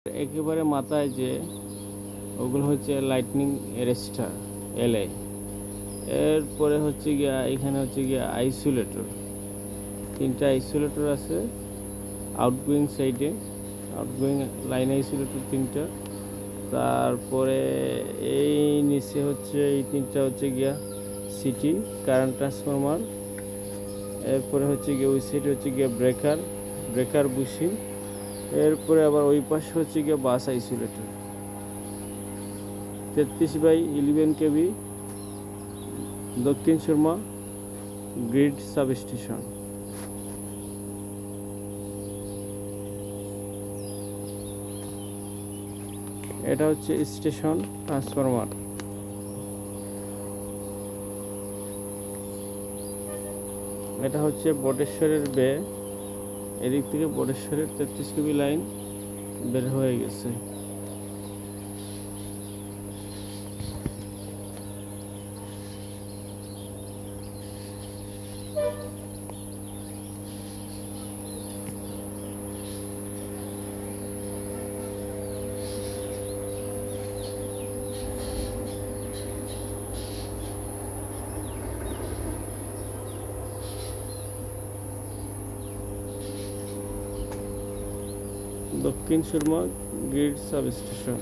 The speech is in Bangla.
একেবারে মাথায় যে ওগুলো হচ্ছে লাইটনিং অ্যারেস্টার এলএ। এরপরে হচ্ছে গিয়া এখানে হচ্ছে গিয়া আইসোলেটর, তিনটা আইসোলেটর আছে আউটগোয়িং সাইডে, আউটগোয়িং লাইন আইসোলেটর তিনটা। তারপরে এই নিচে হচ্ছে এই তিনটা হচ্ছে গিয়া সিটি কারেন্ট ট্রান্সফরমার। এরপরে হচ্ছে গিয়ে ওই সাইডে হচ্ছে গিয়া ব্রেকার বুশিং। এরপরে আবার ওই পাশে হচ্ছে গিয়ে বাস আইসোলেটর 33/11 কেবি দক্ষিণ সুরমা গ্রিড সাবস্টেশন। এটা হচ্ছে স্টেশন ট্রান্সফরমার। এটা হচ্ছে বটেশ্বরের বে, এদিক থেকে বটেশ্বরের 33 কেবি লাইন বের হয়ে গেছে। Dakshin Surma grid substation.